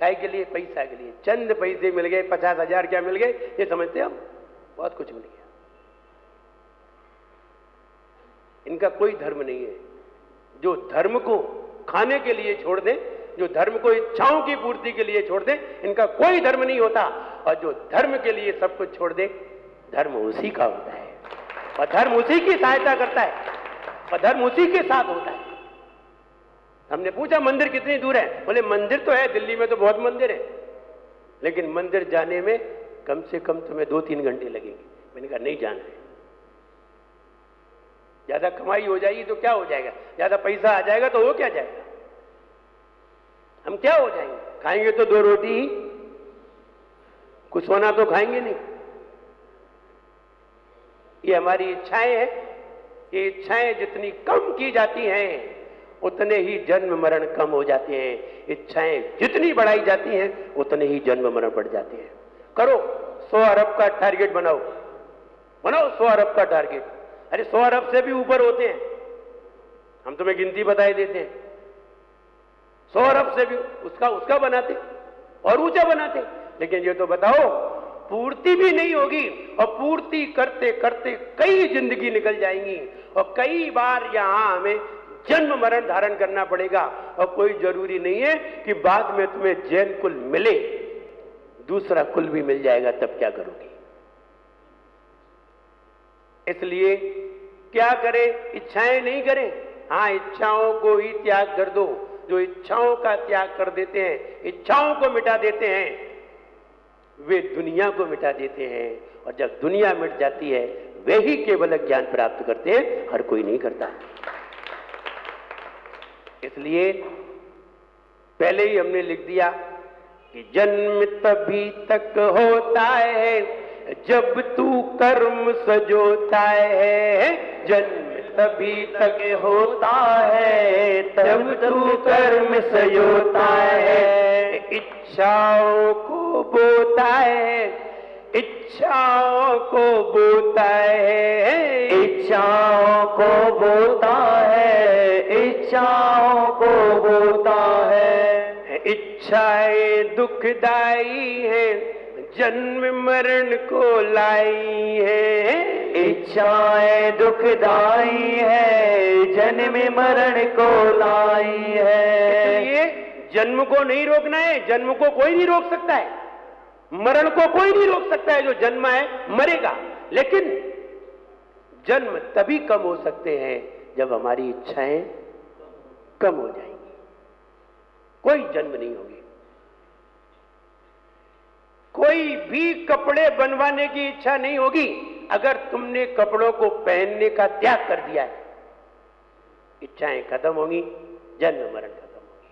काय के लिए? पैसा के लिए। चंद पैसे मिल गए, 50,000 क्या मिल गए, ये समझते हम बहुत कुछ मिल गया। इनका कोई धर्म नहीं है। जो धर्म को खाने के लिए छोड़ दें, जो धर्म को इच्छाओं की पूर्ति के लिए छोड़ दें, इनका कोई धर्म नहीं होता। और जो धर्म के लिए सब कुछ छोड़ दे, धर्म उसी का होता है और धर्म उसी की सहायता करता है और धर्म उसी के साथ होता है। हमने पूछा मंदिर कितनी दूर है? बोले मंदिर तो है, दिल्ली में तो बहुत मंदिर है, लेकिन मंदिर जाने में कम से कम तुम्हें 2-3 घंटे लगेंगे। मैंने कहा नहीं जाना है। ज्यादा कमाई हो जाएगी तो क्या हो जाएगा, ज्यादा पैसा आ जाएगा तो वो क्या जाएगा, हम क्या हो जाएंगे? खाएंगे तो 2 रोटी ही, कुछ सोना तो खाएंगे नहीं। ये हमारी इच्छाएं हैं। ये इच्छाएं जितनी कम की जाती हैं उतने ही जन्म मरण कम हो जाते हैं। इच्छाएं जितनी बढ़ाई जाती हैं उतने ही जन्म मरण बढ़ जाते हैं। करो 100 अरब का टारगेट बनाओ, 100 अरब का टारगेट। अरे 100 अरब से भी ऊपर होते हैं, हम तुम्हें गिनती बताए देते हैं। 100 अरब से भी उसका बनाते और ऊंचा बनाते। लेकिन ये तो बताओ, पूर्ति भी नहीं होगी और पूर्ति करते करते कई जिंदगी निकल जाएंगी और कई बार यहां हमें जन्म मरण धारण करना पड़ेगा। और कोई जरूरी नहीं है कि बाद में तुम्हें जैन कुल मिले, दूसरा कुल भी मिल जाएगा, तब क्या करोगी? इसलिए क्या करें? इच्छाएं नहीं करें। हाँ, इच्छाओं को ही त्याग कर दो। जो इच्छाओं का त्याग कर देते हैं, इच्छाओं को मिटा देते हैं, वे दुनिया को मिटा देते हैं। और जब दुनिया मिट जाती है वे ही केवल ज्ञान प्राप्त करते हैं, हर कोई नहीं करता। इसलिए पहले ही हमने लिख दिया कि जन्म तभी तक होता है जब तू कर्म सजोता है। जन्म तभी तक होता है जब तू कर्म सजोता है। इच्छाओं को बोता है, इच्छाओं को बोता है, इच्छाओं को बोता है, इच्छाओं को बोता है। इच्छाएं दुखदाई है, जन्म मरण को लाई है। इच्छाएं दुखदाई है, जन्म मरण को लाई है। इसलिए जन्म को नहीं रोकना है। जन्म को कोई नहीं रोक सकता है, मरण को कोई नहीं रोक सकता है। जो जन्म है मरेगा, लेकिन जन्म तभी कम हो सकते हैं जब हमारी इच्छाएं कम हो जाएंगी। कोई जन्म नहीं होगी। कोई भी कपड़े बनवाने की इच्छा नहीं होगी अगर तुमने कपड़ों को पहनने का त्याग कर दिया है। इच्छाएं खत्म होंगी, जन्म मरण खत्म होगी।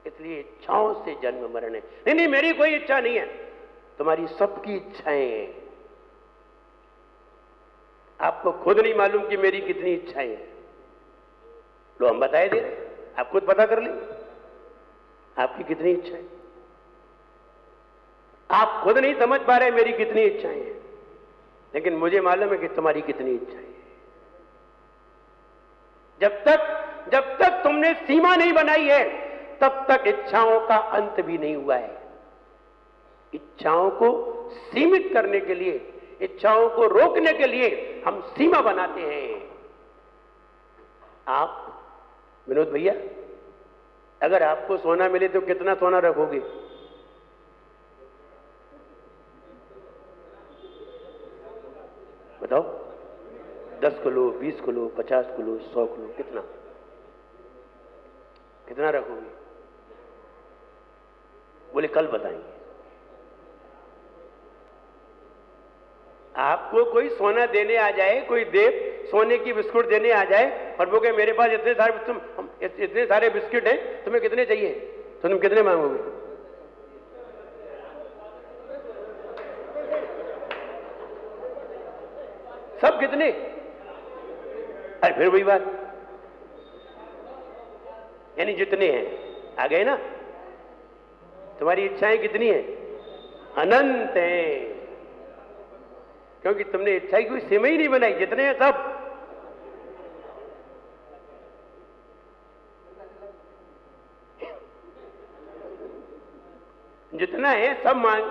इसलिए इच्छाओं से जन्म मरण है। नहीं, मेरी कोई इच्छा नहीं है, तुम्हारी सबकी इच्छाएं हैं। आपको खुद नहीं मालूम कि मेरी कितनी इच्छाएं हैं। लो हम बताए दे रहे, आप खुद पता कर लें आपकी कितनी इच्छाएं। आप खुद नहीं समझ पा रहे मेरी कितनी इच्छाएं हैं, लेकिन मुझे मालूम है कि तुम्हारी कितनी इच्छाएं हैं। जब तक तुमने सीमा नहीं बनाई है तब तक इच्छाओं का अंत भी नहीं हुआ है। इच्छाओं को सीमित करने के लिए, इच्छाओं को रोकने के लिए हम सीमा बनाते हैं। आप विनोद भैया, अगर आपको सोना मिले तो कितना सोना रखोगे? बताओ, 10 किलो, 20 किलो, 50 किलो, 100 किलो, कितना रखोगे? बोले कल बताएंगे। आपको कोई सोना देने आ जाए, कोई देव सोने की बिस्कुट देने आ जाए और वो कहे मेरे पास इतने सारे बिस्किट हैं, तुम्हें कितने चाहिए? तो तुम कितने मांगोगे? सब कितने? अरे फिर वही बात, यानी जितने हैं आ गए ना। तुम्हारी इच्छाएं कितनी हैं? अनंत हैं, क्योंकि तुमने इच्छा की कोई सीमा ही नहीं बनाई। जितने हैं सब। जितना है सब मांग,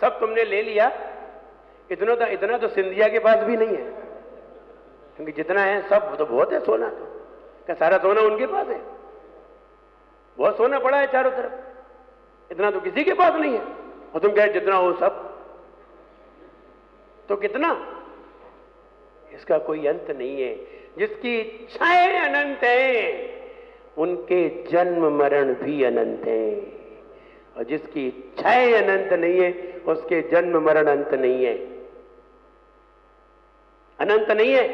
सब तुमने ले लिया। इतना तो सिंधिया के पास भी नहीं है, क्योंकि जितना है सब तो बहुत है सोना। तो क्या सारा सोना उनके पास है? बहुत सोना पड़ा है चारों तरफ, इतना तो किसी के पास नहीं है। और तुम कहे जितना हो सब, तो कितना? इसका कोई अंत नहीं है। जिसकी इच्छाएं अनंत हैं उनके जन्म मरण भी अनंत हैं, और जिसकी इच्छाएं अनंत नहीं है उसके जन्म मरण अंत नहीं है, अनंत नहीं है।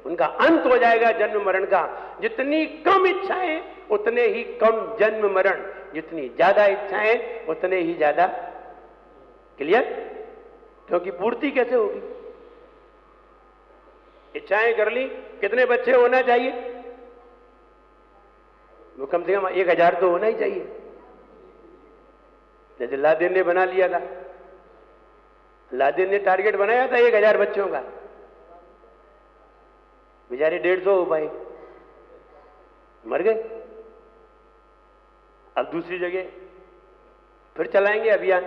उनका अंत हो जाएगा जन्म मरण का। जितनी कम इच्छाएं उतने ही कम जन्म मरण, जितनी ज्यादा इच्छाएं उतने ही ज्यादा। क्लियर? क्योंकि पूर्ति कैसे होगी? इच्छाएं कर ली, कितने बच्चे होना चाहिए? वो कम से कम 1000 तो होना ही चाहिए। जैसे लादेन ने बना लिया था, लादेन ने टारगेट बनाया था 1000 बच्चों का, बेचारे 150 हो पाए, मर गए। अब दूसरी जगह फिर चलाएंगे अभियान,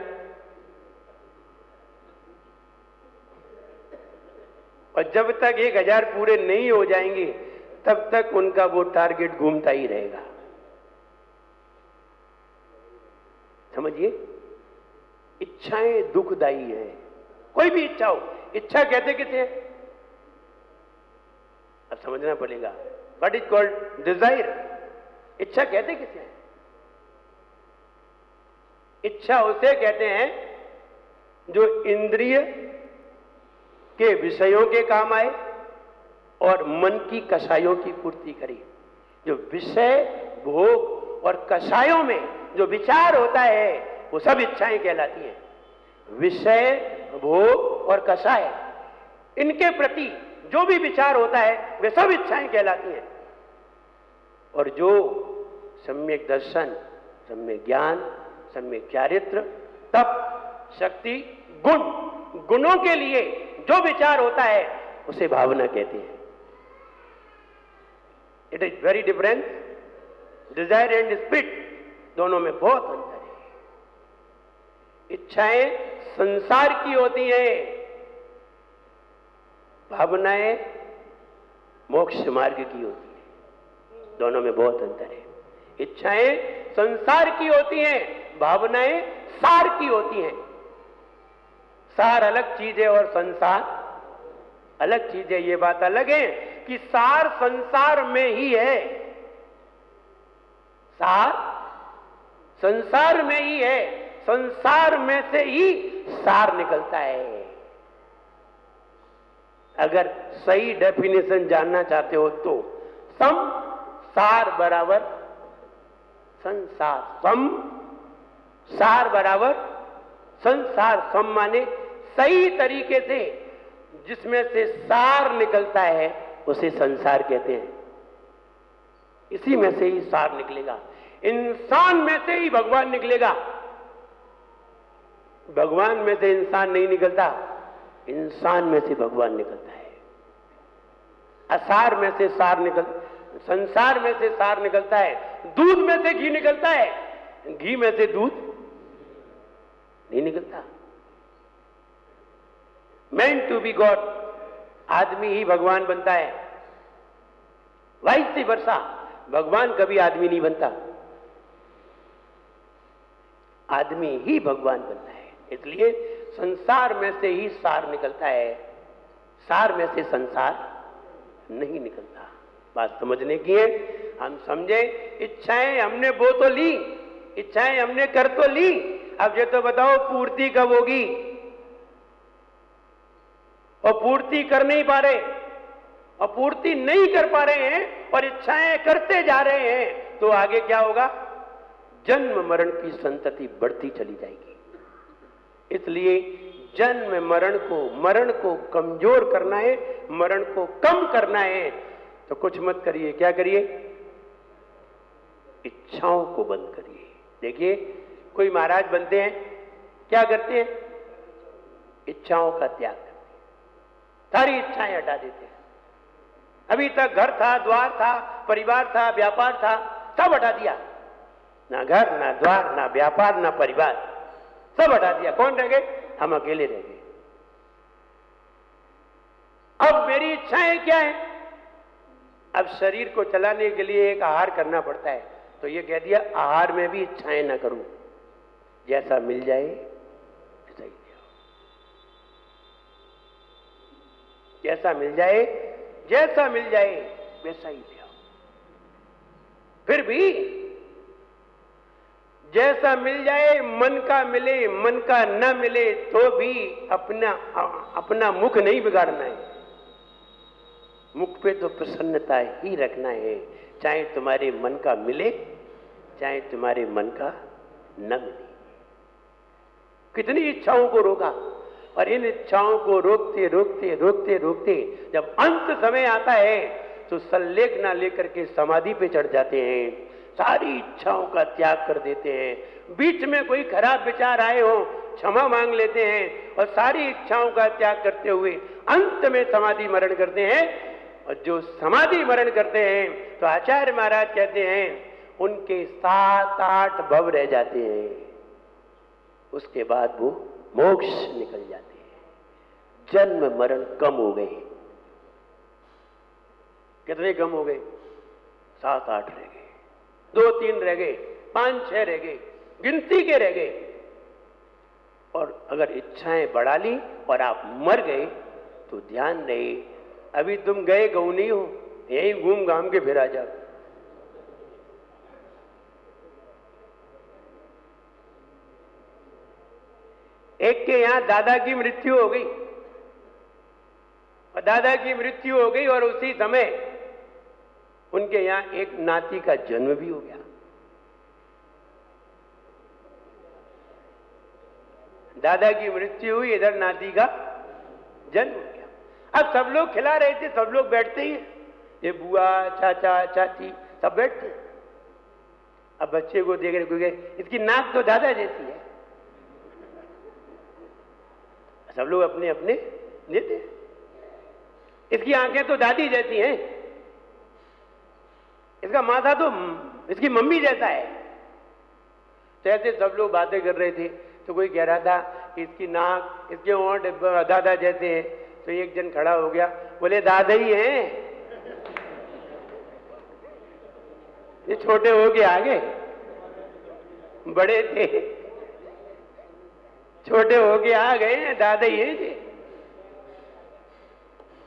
और जब तक 1000 पूरे नहीं हो जाएंगे तब तक उनका वो टारगेट घूमता ही रहेगा। समझिए, इच्छाएं दुखदाई है। कोई भी इच्छा हो, इच्छा कहते किसे हैं? अब समझना पड़ेगा। What is called desire? इच्छा कहते किसे हैं? इच्छा उसे कहते हैं जो इंद्रिय के विषयों के काम आए और मन की कषायों की पूर्ति करे। जो विषय, भोग और कषायों में जो विचार होता है वो सब इच्छाएं कहलाती हैं। विषय, भोग और कषाय, इनके प्रति जो भी विचार होता है वे सब इच्छाएं कहलाती हैं। और जो सम्यक दर्शन, सम्यक ज्ञान, सम्यक चारित्र, तप, शक्ति, गुण, गुणों के लिए जो विचार होता है उसे भावना कहते हैं। It is very different. Desire and spirit, दोनों में बहुत अंतर है। इच्छाएं संसार की होती हैं, भावनाएं मोक्ष मार्ग की होती हैं। दोनों में बहुत अंतर है। इच्छाएं संसार की होती हैं, भावनाएं सार की होती हैं। सार अलग चीज है और संसार अलग चीज है। ये बात अलग है कि सार संसार में ही है, सार संसार में ही है, संसार में से ही सार निकलता है। अगर सही डेफिनेशन जानना चाहते हो तो सम सार बराबर संसार, सम सार बराबर संसार। सम माने सही तरीके से जिसमें से सार निकलता है उसे संसार कहते हैं। इसी में से ही सार निकलेगा। इंसान में से ही भगवान निकलेगा। भगवान में से इंसान नहीं निकलता, इंसान में से भगवान निकलता है। असार में से सार संसार में से सार निकलता है। दूध में से घी निकलता है, घी में से दूध नहीं निकलता। मेंट टू बी गॉड, आदमी ही भगवान बनता है। वाइस वर्षा, भगवान कभी आदमी नहीं बनता, आदमी ही भगवान बनता है। इसलिए संसार में से ही सार निकलता है, सार में से संसार नहीं निकलता। बात समझने की है, हम समझे। इच्छाएं हमने वो तो ली, इच्छाएं हमने कर तो ली, अब ये तो बताओ पूर्ति कब होगी? और पूर्ति कर नहीं पा रहे, और पूर्ति नहीं कर पा रहे हैं और इच्छाएं करते जा रहे हैं, तो आगे क्या होगा? जन्म मरण की संतति बढ़ती चली जाएगी। इसलिए जन्म मरण को कमजोर करना है, मरण को कम करना है, तो कुछ मत करिए। क्या करिए? इच्छाओं को बंद करिए। देखिए, कोई महाराज बनते हैं, क्या करते हैं? इच्छाओं का त्याग करते हैं, सारी इच्छाएं हटा देते हैं। अभी तक घर था, द्वार था, परिवार था, व्यापार था, सब हटा दिया। ना घर, ना द्वार, ना व्यापार, ना परिवार, सब हटा दिया, कौन रह गए? हम अकेले रह गए। अब मेरी इच्छाएं क्या है? अब शरीर को चलाने के लिए एक आहार करना पड़ता है, तो ये कह दिया आहार में भी इच्छाएं ना करूं, जैसा मिल जाए वैसा ही दिया, जैसा मिल जाए, जैसा मिल जाए वैसा ही दिया। फिर भी जैसा मिल जाए, मन का मिले मन का न मिले, तो भी अपना मुख नहीं बिगाड़ना है। मुख पे तो प्रसन्नता ही रखना है, चाहे तुम्हारे मन का मिले चाहे तुम्हारे मन का न मिले। कितनी इच्छाओं को रोका, और इन इच्छाओं को रोकते रोकते रोकते रोकते जब अंत समय आता है तो सल्लेख ना लेकर के समाधि पे चढ़ जाते हैं, सारी इच्छाओं का त्याग कर देते हैं। बीच में कोई खराब विचार आए हो क्षमा मांग लेते हैं, और सारी इच्छाओं का त्याग करते हुए अंत में समाधि मरण करते हैं। और जो समाधि मरण करते हैं तो आचार्य महाराज कहते हैं उनके 7-8 भव रह जाते हैं, उसके बाद वो मोक्ष निकल जाते हैं। जन्म मरण कम हो गए। कितने कम हो गए? 7-8 रह गए, 2-3 रह गए, 5-6 रह गए, गिनती के रह गए। और अगर इच्छाएं बढ़ा ली और आप मर गए तो ध्यान रहे, अभी तुम गए गऊ नहीं हो, यहीं घूम घाम के फिर आ जाओ। एक के यहां दादा की मृत्यु हो गई, और दादा की मृत्यु हो गई और उसी समय उनके यहां एक नाती का जन्म भी हो गया। दादा की मृत्यु हुई, इधर नाती का जन्म हो गया। अब सब लोग खिला रहे थे, सब लोग बैठते ही, ये बुआ चाचा चाची सब बैठते। अब बच्चे को देख रहे, क्योंकि इसकी नाक तो दादा जैसी है, सब लोग अपने अपने देते हैं। इसकी आंखें तो दादी जैसी हैं, इसका माथा तो इसकी मम्मी जैसा है। तो ऐसे सब लोग बातें कर रहे थे, तो कोई कह रहा था कि इसकी नाक, इसके होंठ दादा जैसे हैं। तो एक जन खड़ा हो गया, बोले दादा ही हैं, ये छोटे हो के आ गए, बड़े थे छोटे हो के आ गए, दादा ही हैं जी।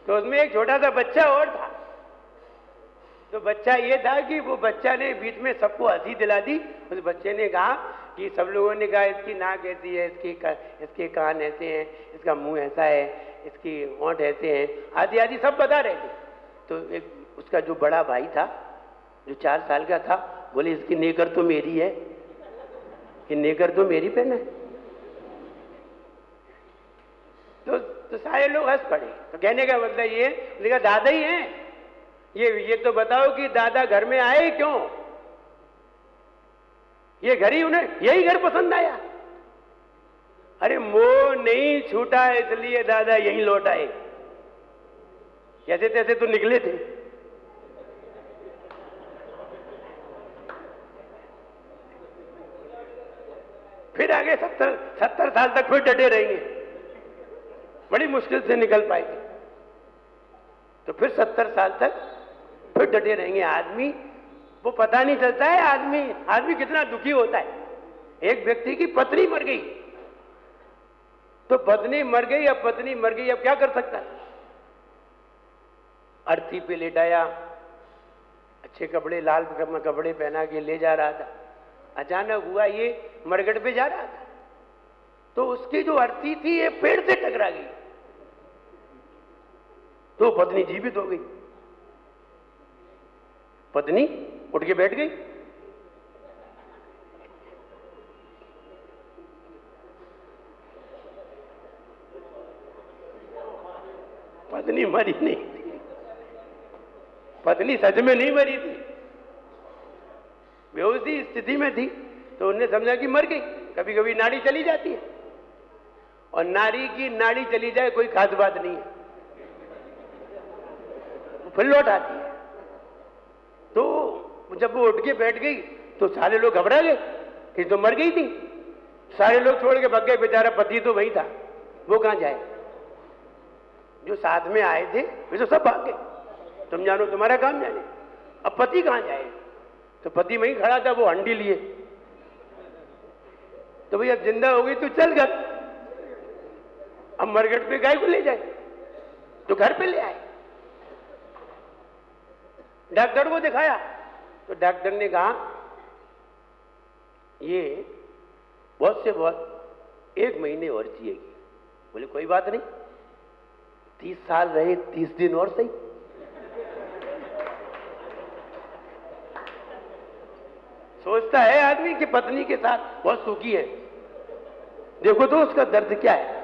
तो उसमें एक छोटा सा बच्चा और था। तो बच्चा ये था कि वो बच्चा ने बीच में सबको हंसी दिला दी। उस बच्चे ने कहा कि सब लोगों ने कहा इसकी नाक ऐसी है, इसके कान ऐसे हैं, इसका मुंह ऐसा है, इसकी होंठ ऐसे हैं, आदि आदि सब बता रहे थे। तो एक उसका जो बड़ा भाई था, जो 4 साल का था, बोले इसकी नेकर तो मेरी है, कि नेकर तो मेरी पहना है। तो सारे लोग हंस पड़े। तो कहने का मतलब ये, लेकिन दादा ही हैं, ये तो बताओ कि दादा घर में आए क्यों? ये घर ही उन्हें, यही घर पसंद आया। अरे मोह नहीं छूटा इसलिए दादा यहीं लौट आए, कैसे तैसे तो निकले थे। फिर आगे 70 साल तक फिर डटे रहेंगे, बड़ी मुश्किल से निकल पाए। तो फिर 70 साल तक फिर डटे रहेंगे। आदमी वो पता नहीं चलता है, आदमी कितना दुखी होता है। एक व्यक्ति की पत्नी मर गई, तो पत्नी मर गई, अब पत्नी मर गई, अब क्या कर सकता है? अर्थी पे लेटाया, अच्छे कपड़े, लाल कपड़े पहना के ले जा रहा था। अचानक हुआ ये मरघट पे जा रहा था, तो उसकी जो अर्थी थी ये पेड़ से टकरा गई, तो पत्नी जीवित हो गई। पत्नी उठ के बैठ गई। पत्नी मरी नहीं थी, पत्नी सच में नहीं मरी थी, बेहोशी स्थिति में थी। तो उन्होंने समझा कि मर गई। कभी कभी नाड़ी चली जाती है, और नारी की नाड़ी चली जाए कोई खास बात नहीं है, वो फिर लौट आती है। तो जब वो उठ के बैठ गई तो सारे लोग घबरा गए कि तो मर गई थी। सारे लोग छोड़ के भाग गए, बेचारा पति तो वही था, वो कहां जाए? जो साथ में आए थे वे तो सब भाग गए, तुम जानो तुम्हारा काम जाने। अब पति कहां जाए? तो पति वहीं खड़ा था, वो हंडी लिए। तो भैया जिंदा हो गई तो चल घर, अब मरघट पे गाय को ले जाए, तो घर पे ले आए। डॉक्टर को दिखाया तो डॉक्टर ने कहा ये बहुत से बहुत 1 महीने और जिएगी। बोले कोई बात नहीं, 30 साल रहे, 30 दिन और सही। सोचता है आदमी कि पत्नी के साथ बहुत सुखी है, देखो तो उसका दर्द क्या है।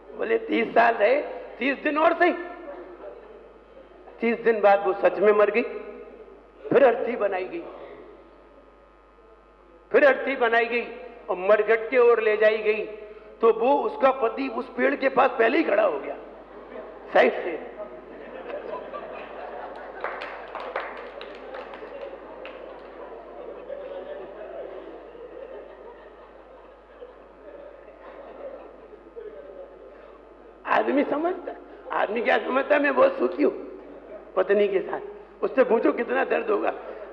बोले 30 साल रहे, 30 दिन और सही। 30 दिन बाद वो सच में मर गई, फिर अर्थी बनाई गई, फिर अर्थी बनाई गई और मरघट के ओर ले जाई गई, तो वो उसका पति उस पेड़ के पास पहले ही खड़ा हो गया साइड से। आदमी समझता, आदमी क्या समझता, मैं बहुत सुखी हूं पत्नी के साथ। उससे पूछो कितना दर्द होगा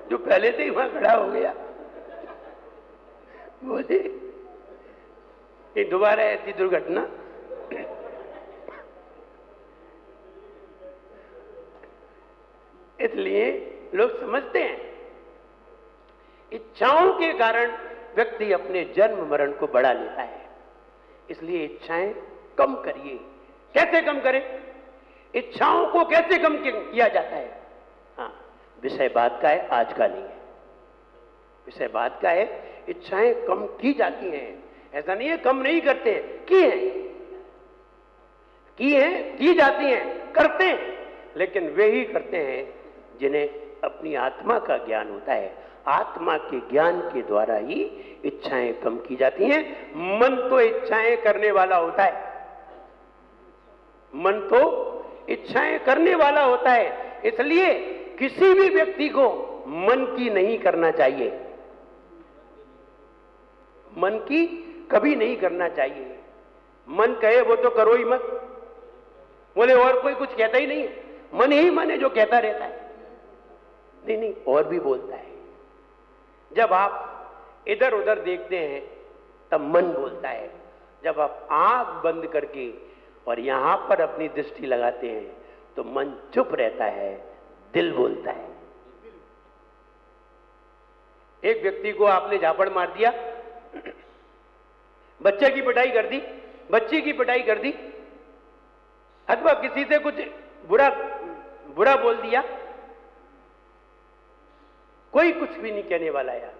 जो पहले से ही वहां खड़ा हो गया। बोले ये दोबारा ऐसी दुर्घटना इसलिए लोग समझते हैं इच्छाओं के कारण व्यक्ति अपने जन्म मरण को बढ़ा लेता है। इसलिए इच्छाएं कम करिए। कैसे कम करें? इच्छाओं को कैसे कम किया जाता है? हाँ, विषय बात का है, आज का नहीं है। विषय बात का है, इच्छाएं कम की जाती हैं, ऐसा नहीं है कम नहीं करते हैं, की हैं, की जाती हैं, करते हैं, लेकिन वे ही करते हैं जिन्हें अपनी आत्मा का ज्ञान होता है। आत्मा के ज्ञान के द्वारा ही इच्छाएं कम की जाती हैं। मन तो इच्छाएं करने वाला होता है, मन तो इच्छाएं करने वाला होता है। इसलिए किसी भी व्यक्ति को मन की नहीं करना चाहिए, मन की कभी नहीं करना चाहिए। मन कहे वो तो करो ही मत। बोले और कोई कुछ कहता ही नहीं है, मन ही मन है जो कहता रहता है। नहीं नहीं, और भी बोलता है। जब आप इधर उधर देखते हैं तब मन बोलता है। जब आप आंख बंद करके और यहां पर अपनी दृष्टि लगाते हैं तो मन चुप रहता है, दिल बोलता है। एक व्यक्ति को आपने झापड़ मार दिया, बच्चे की पिटाई कर दी, बच्ची की पिटाई कर दी, अथवा किसी से कुछ बुरा बोल दिया, कोई कुछ भी नहीं कहने वाला यार।